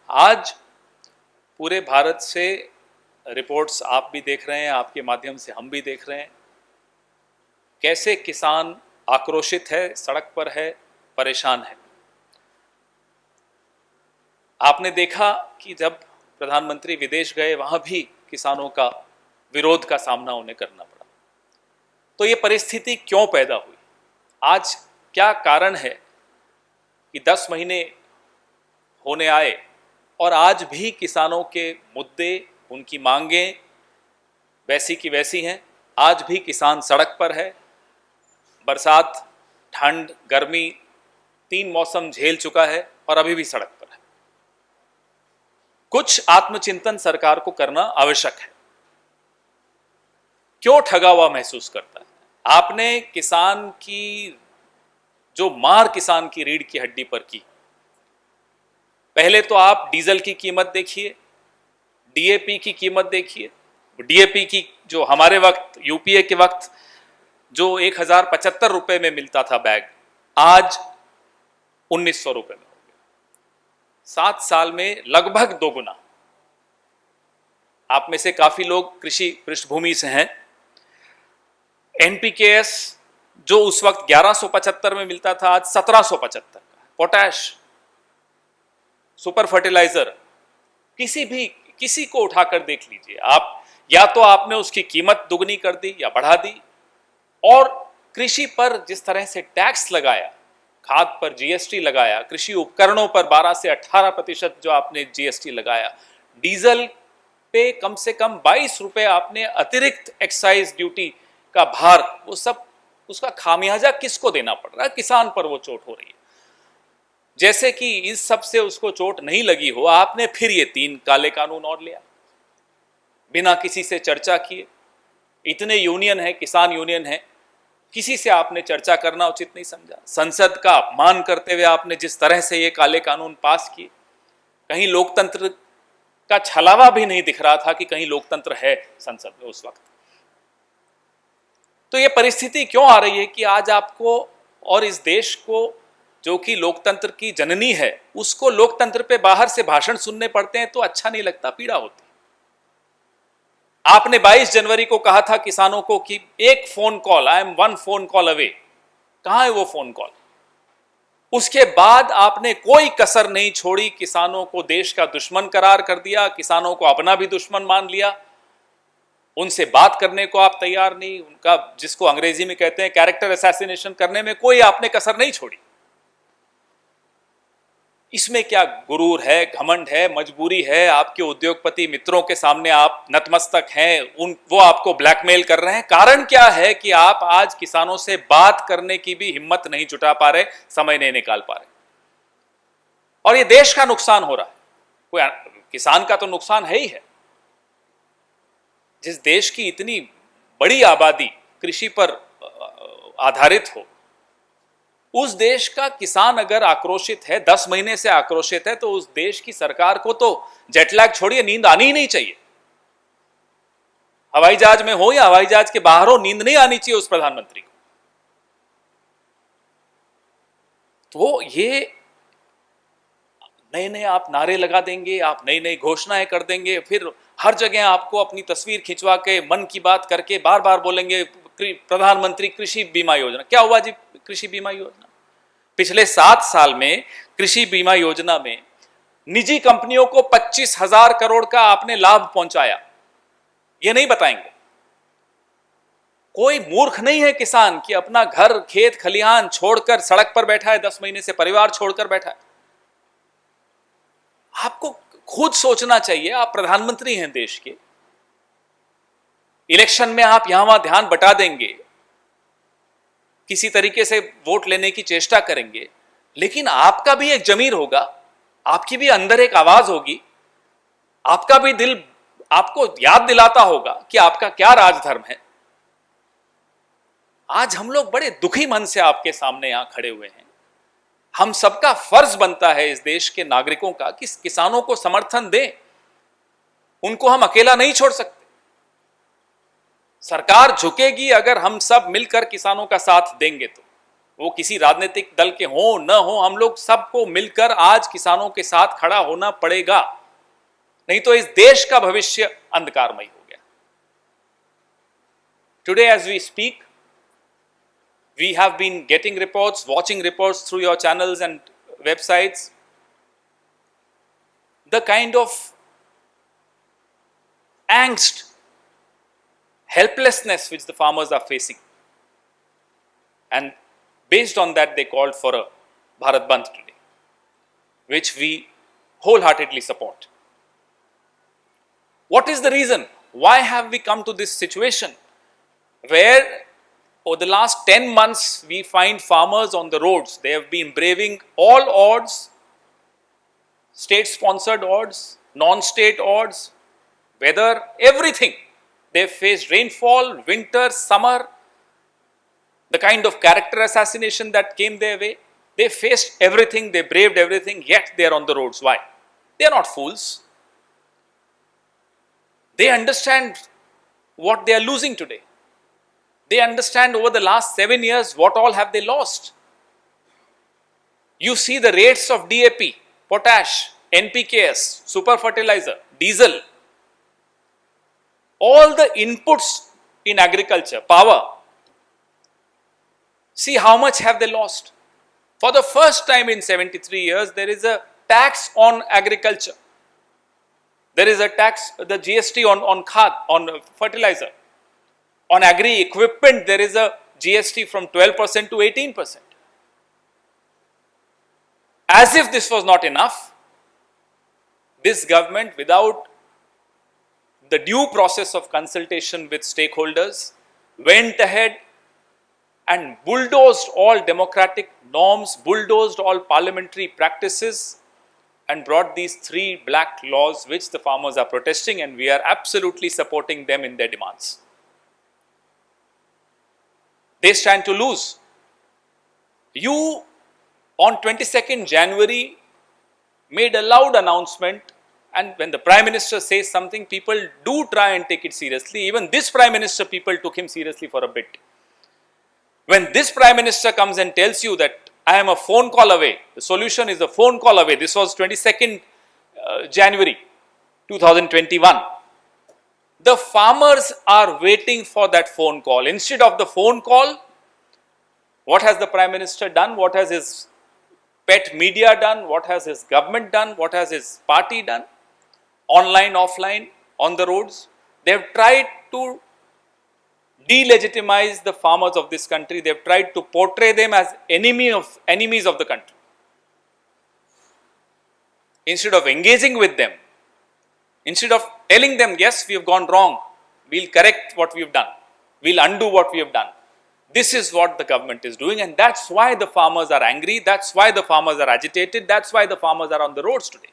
आज पूरे भारत से रिपोर्ट्स आप भी देख रहे हैं, आपके माध्यम से हम भी देख रहे हैं, कैसे किसान आक्रोशित है, सड़क पर है, परेशान है। आपने देखा कि जब प्रधानमंत्री विदेश गए वहां भी किसानों का विरोध का सामना उन्हें करना पड़ा। तो ये परिस्थिति क्यों पैदा हुई? आज क्या कारण है कि 10 महीने होने आए और आज भी किसानों के मुद्दे, उनकी मांगें वैसी की वैसी हैं। आज भी किसान सड़क पर है। बरसात, ठंड, गर्मी, 3 मौसम झेल चुका है और अभी भी सड़क पर है। कुछ आत्मचिंतन सरकार को करना आवश्यक है। क्यों ठगा हुआ महसूस करता है? आपने किसान की जो मार किसान की रीढ़ की हड्डी पर की, पहले तो आप डीजल की कीमत देखिए, डीएपी की कीमत देखिए। डीएपी की जो हमारे वक्त, यूपीए के वक्त जो 1075 रुपए में मिलता था बैग, आज 1900 रुपए में हो गया। 7 साल में लगभग दोगुना। आप में से काफी लोग कृषि पृष्ठभूमि से हैं। एनपीकेएस जो उस वक्त 1175 में मिलता था, आज 1775 का। पोटैश, सुपर फर्टिलाइजर, किसी को उठाकर देख लीजिए आप, या तो आपने उसकी कीमत दुगनी कर दी या बढ़ा दी। और कृषि पर जिस तरह से टैक्स लगाया, खाद पर जीएसटी लगाया, कृषि उपकरणों पर 12 से 18% जो आपने जीएसटी लगाया, डीजल पे कम से कम 22 रुपए आपने अतिरिक्त एक्साइज ड्यूटी का भार, वो सब, उसका खामियाजा किसको देना पड़ रहा है? किसान पर वो चोट हो रही है। जैसे कि इस सब से उसको चोट नहीं लगी हो, आपने फिर ये 3 काले कानून और लिया बिना किसी से चर्चा किए। इतने यूनियन है, किसान यूनियन है, किसी से आपने चर्चा करना उचित नहीं समझा। संसद का अपमान करते हुए आपने जिस तरह से ये काले कानून पास किए, कहीं लोकतंत्र का छलावा भी नहीं दिख रहा था कि कहीं लोकतंत्र है संसद में उस वक्त। तो ये परिस्थिति क्यों आ रही है कि आज आपको और इस देश को, जो कि लोकतंत्र की जननी है, उसको लोकतंत्र पे बाहर से भाषण सुनने पड़ते हैं तो अच्छा नहीं लगता, पीड़ा होती। आपने 22 जनवरी को कहा था किसानों को कि एक phone call, I am 1 phone call away. कहां है वो फोन कॉल? उसके बाद आपने कोई कसर नहीं छोड़ी, किसानों को देश का दुश्मन करार कर दिया, किसानों को अपना भी दुश्मन मान लिया। उनसे बात करने को आप तैयार नहीं, उनका, जिसको अंग्रेजी में कहते हैं कैरेक्टर असैसिनेशन, करने में कोई आपने कसर नहीं छोड़ी। इसमें क्या गुरूर है, घमंड है, मजबूरी है? आपके उद्योगपति मित्रों के सामने आप नतमस्तक हैं, वो आपको ब्लैकमेल कर रहे हैं। कारण क्या है कि आप आज किसानों से बात करने की भी हिम्मत नहीं जुटा पा रहे, समय नहीं निकाल पा रहे, और ये देश का नुकसान हो रहा है। कोई किसान का तो नुकसान है ही है। जिस देश की इतनी बड़ी आबादी कृषि पर आधारित हो, उस देश का किसान अगर आक्रोशित है, 10 महीने से आक्रोशित है, तो उस देश की सरकार को तो जेटलैग छोड़िए, नींद आनी ही नहीं चाहिए। हवाई जहाज में हो या हवाई जहाज के बाहर हो, नींद नहीं आनी चाहिए उस प्रधानमंत्री को। तो ये नए नए आप नारे लगा देंगे, आप नई नई घोषणाएं कर देंगे, फिर हर जगह आपको अपनी तस्वीर खिंचवा के, मन की बात करके बार बार बोलेंगे प्रधानमंत्री कृषि बीमा योजना। क्या हुआ जी कृषि बीमा योजना? पिछले 7 साल में कृषि बीमा योजना में निजी कंपनियों को 25,000 करोड़ का आपने लाभ पहुंचाया, ये नहीं बताएंगे। कोई मूर्ख नहीं है किसान कि अपना घर, खेत, खलिहान छोड़कर सड़क पर बैठा है, 10 महीने से परिवार छोड़कर बैठा है। आपको खुद सोचना चाहिए। आप प्रधानमंत्री हैं देश के। इलेक्शन में आप यहां वहां ध्यान बटा देंगे, किसी तरीके से वोट लेने की चेष्टा करेंगे, लेकिन आपका भी एक जमीर होगा, आपकी भी अंदर एक आवाज होगी, आपका भी दिल आपको याद दिलाता होगा कि आपका क्या राजधर्म है। आज हम लोग बड़े दुखी मन से आपके सामने यहां खड़े हुए हैं। हम सबका फर्ज बनता है इस देश के नागरिकों का कि किसानों को समर्थन दें, उनको हम अकेला नहीं छोड़ सकते। सरकार झुकेगी अगर हम सब मिलकर किसानों का साथ देंगे तो। वो किसी राजनीतिक दल के हो न हो, हम लोग सबको मिलकर आज किसानों के साथ खड़ा होना पड़ेगा, नहीं तो इस देश का भविष्य अंधकारमय हो गया। Today as we speak, we have been getting reports, watching reports through your channels and websites, the kind of angst, helplessness which the farmers are facing. And based on that, they called for a Bharat Bandh today, which we wholeheartedly support. What is the reason? Why have we come to this situation where over the last 10 months we find farmers on the roads? They have been braving all odds, state-sponsored odds, non-state odds, weather, everything. They have faced rainfall, winter, summer, the kind of character assassination that came their way. They faced everything, they braved everything, yet they are on the roads. Why? They are not fools. They understand what they are losing today. They understand over the last 7 years what all have they lost. You see the rates of DAP, potash, NPKs, super fertilizer, diesel, all the inputs in agriculture, power. See how much have they lost. For the first time in 73 years, there is a tax on agriculture. There is a tax, the GST on khad, on fertilizer. On agri equipment, there is a GST from 12% to 18%. As if this was not enough, this government, without the due process of consultation with stakeholders, went ahead and bulldozed all democratic norms, bulldozed all parliamentary practices, and brought these 3 black laws which the farmers are protesting, and we are absolutely supporting them in their demands. They stand to lose. You, on 22nd January, made a loud announcement, and when the Prime Minister says something, people do try and take it seriously. Even this Prime Minister, people took him seriously for a bit. When this Prime Minister comes and tells you that I am a phone call away, the solution is a phone call away. This was 22nd January 2021. The farmers are waiting for that phone call. Instead of the phone call, what has the Prime Minister done? What has his pet media done? What has his government done? What has his party done? Online, offline, on the roads. They have tried to delegitimize the farmers of this country. They have tried to portray them as enemies of the country. Instead of engaging with them, instead of telling them, yes, we have gone wrong, we will correct what we have done, we will undo what we have done. This is what the government is doing, and that's why the farmers are angry, that's why the farmers are agitated, that's why the farmers are on the roads today.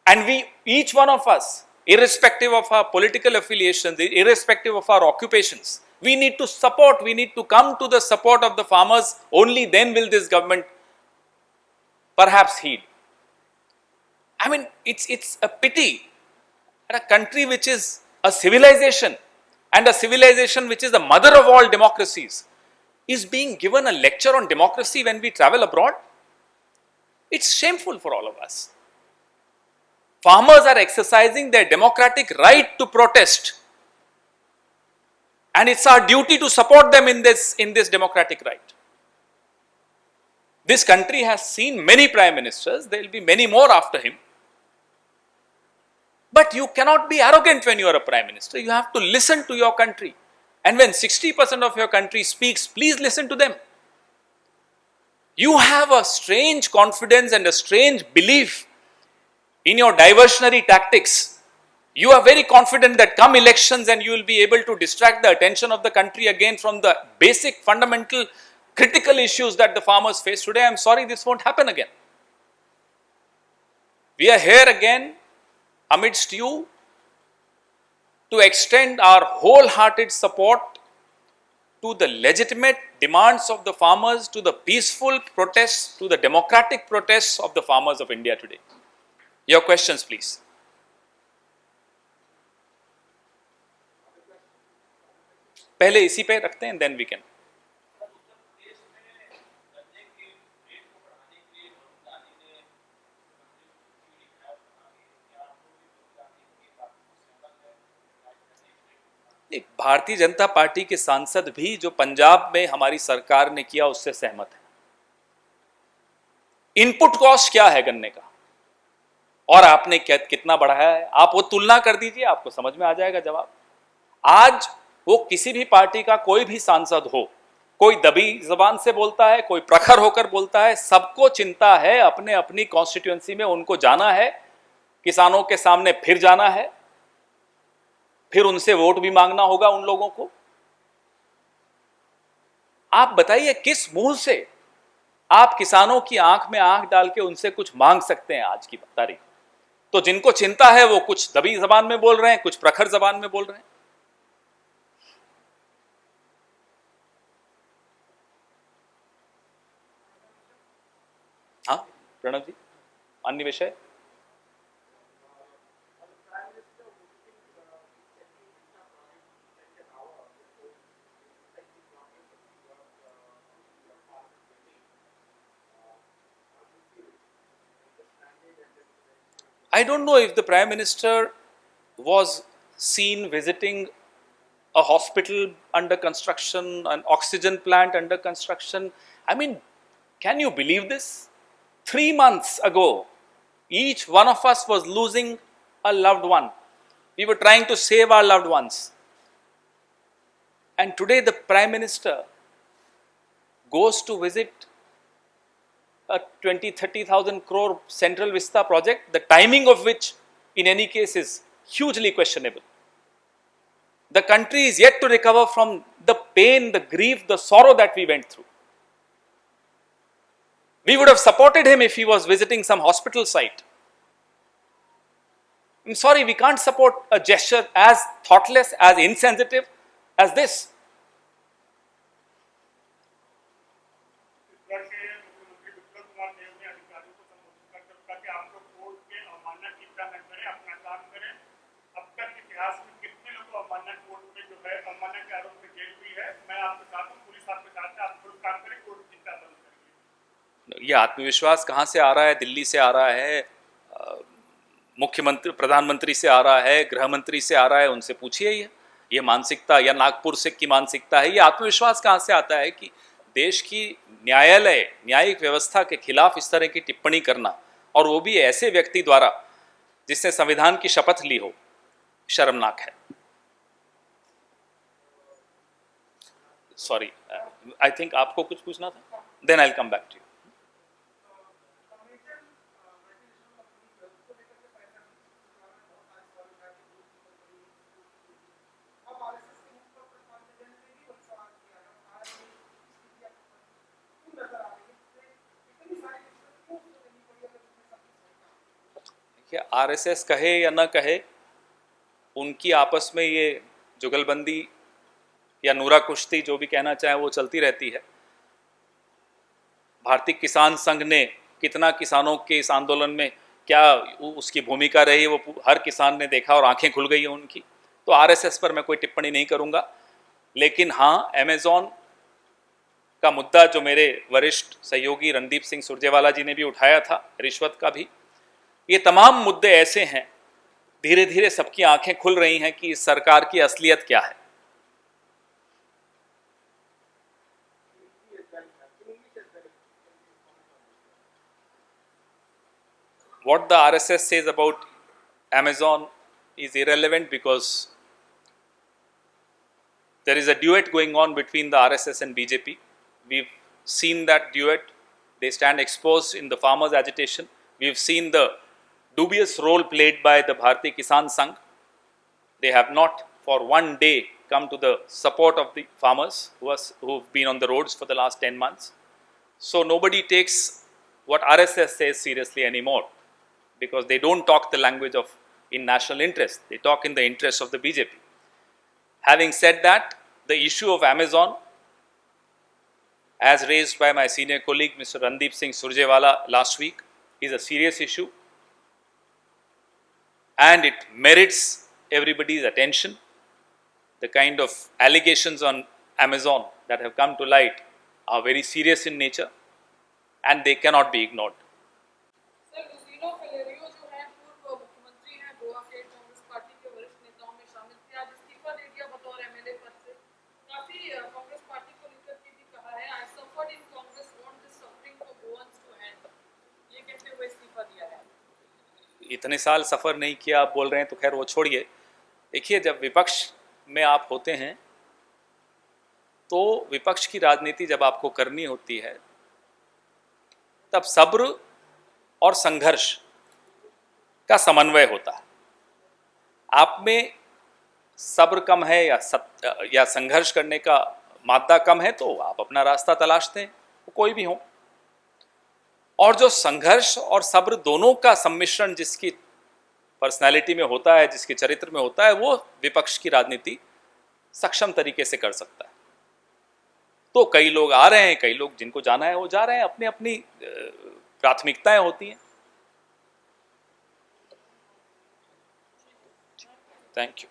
And we, each one of us, irrespective of our political affiliations, irrespective of our occupations, we need to support, we need to come to the support of the farmers. Only then will this government perhaps heed. I mean, it's a pity that a country which is a civilization, and a civilization which is the mother of all democracies, is being given a lecture on democracy when we travel abroad. It's shameful for all of us. Farmers are exercising their democratic right to protest, and it's our duty to support them in this democratic right. This country has seen many prime ministers, there will be many more after him. But you cannot be arrogant when you are a prime minister. You have to listen to your country. And when 60% of your country speaks, please listen to them. You have a strange confidence and a strange belief in your diversionary tactics. You are very confident that come elections and you will be able to distract the attention of the country again from the basic, fundamental, critical issues that the farmers face today. I am sorry, this won't happen again. We are here again amidst you to extend our wholehearted support to the legitimate demands of the farmers, to the peaceful protests, to the democratic protests of the farmers of India today. Your questions, please. पहले इसी पे रखते हैं, then we can. एक Bharatiya Janata party के सांसद भी जो पंजाब में हमारी सरकार ने किया उससे सहमत है। इनपुट कॉस्ट क्या है गन्ने का और आपने कितना बढ़ाया है, आप वो तुलना कर दीजिए, आपको समझ में आ जाएगा जवाब। आज वो किसी भी पार्टी का कोई भी सांसद हो, कोई दबी जबान से बोलता है, कोई प्रखर होकर बोलता है, सबको चिंता है, अपने अपनी कॉन्स्टिट्यूएंसी में उनको जाना है, किसानों के सामने फिर जाना है, फिर उनसे वोट भी मांगना होगा उन लोगों को। आप बताइए किस मुंह से आप किसानों की आंख में आंख डाल के उनसे कुछ मांग सकते हैं आज की तारीख। तो जिनको चिंता है वो कुछ दबी जबान में बोल रहे हैं, कुछ प्रखर जबान में बोल रहे हैं। हाँ प्रणव जी, अन्य विषय। I don't know if the Prime Minister was seen visiting a hospital under construction, an oxygen plant under construction. I mean, can you believe this? 3 months ago, each one of us was losing a loved one. We were trying to save our loved ones. And today the Prime Minister goes to visit a 20-30,000 crore Central Vista project, the timing of which in any case is hugely questionable. The country is yet to recover from the pain, the grief, the sorrow that we went through. We would have supported him if he was visiting some hospital site. I'm sorry, we can't support a gesture as thoughtless, as insensitive as this. ये आत्मविश्वास कहाँ से आ रहा है? दिल्ली से आ रहा है, मुख्यमंत्री प्रधानमंत्री से आ रहा है, गृह मंत्री से आ रहा है, उनसे पूछिए। ये मानसिकता या नागपुर से की मानसिकता है? ये आत्मविश्वास कहाँ से आता है कि देश की न्यायिक व्यवस्था के खिलाफ इस तरह की टिप्पणी करना, और वो भी ऐसे व्यक्ति द्वारा जिसने संविधान की शपथ ली हो, शर्मनाक है। सॉरी, आई थिंक आपको कुछ पूछना था, then I will come back to you. RSS कहे या न कहे, उनकी आपस में ये जुगलबंदी या नूरा कुश्ती, जो भी कहना चाहे, वो चलती रहती है। भारतीय किसान संघ ने कितना किसानों के इस आंदोलन में क्या उसकी भूमिका रही, वो हर किसान ने देखा और आंखें खुल गई हैं उनकी। तो आरएसएस पर मैं कोई टिप्पणी नहीं करूंगा। लेकिन हाँ, अमेज़न का मुद्दा जो मेरे वरिष्ठ सहयोगी रणदीप सिंह सुरजेवाला जी ने भी उठाया था, रिश्वत का भी, ये तमाम मुद्दे ऐसे हैं, धीरे धीरे सबकी आंखें खुल रही हैं कि इस सरकार की असलियत क्या है। What the RSS says about Amazon is irrelevant because there is a duet going on between the RSS and BJP. We've seen that duet. They stand exposed in the farmers' agitation. We've seen the dubious role played by the Bharatiya Kisan Sangh. They have not for one day come to the support of the farmers who've been on the roads for the last 10 months. So nobody takes what RSS says seriously anymore, because they don't talk the language of in national interest. They talk in the interest of the BJP. Having said that, the issue of Amazon, as raised by my senior colleague Mr. Randeep Singh Surjewala last week, is a serious issue, and it merits everybody's attention. The kind of allegations on Amazon that have come to light are very serious in nature, and they cannot be ignored. Sir, Luizinho Faleiro जो हैं, पूर्व मुख्यमंत्री हैं, गोवा के Congress party के वरिष्ठ नेताओं में शामिल थे, आज इस्तीफा दे दिया बतौर इतने साल सफ़र नहीं किया आप बोल रहे हैं, तो खैर वो छोड़िए। देखिए, जब विपक्ष में आप होते हैं तो विपक्ष की राजनीति जब आपको करनी होती है तब सब्र और संघर्ष का समन्वय होता है। आप में सब्र कम है या संघर्ष करने का मादा कम है तो आप अपना रास्ता तलाशते हैं, वो कोई भी हो। और जो संघर्ष और सब्र दोनों का सम्मिश्रण जिसकी पर्सनालिटी में होता है, जिसके चरित्र में होता है, वो विपक्ष की राजनीति सक्षम तरीके से कर सकता है। तो कई लोग आ रहे हैं, कई लोग जिनको जाना है वो जा रहे हैं, अपनी अपनी प्राथमिकताएं होती हैं। Thank you.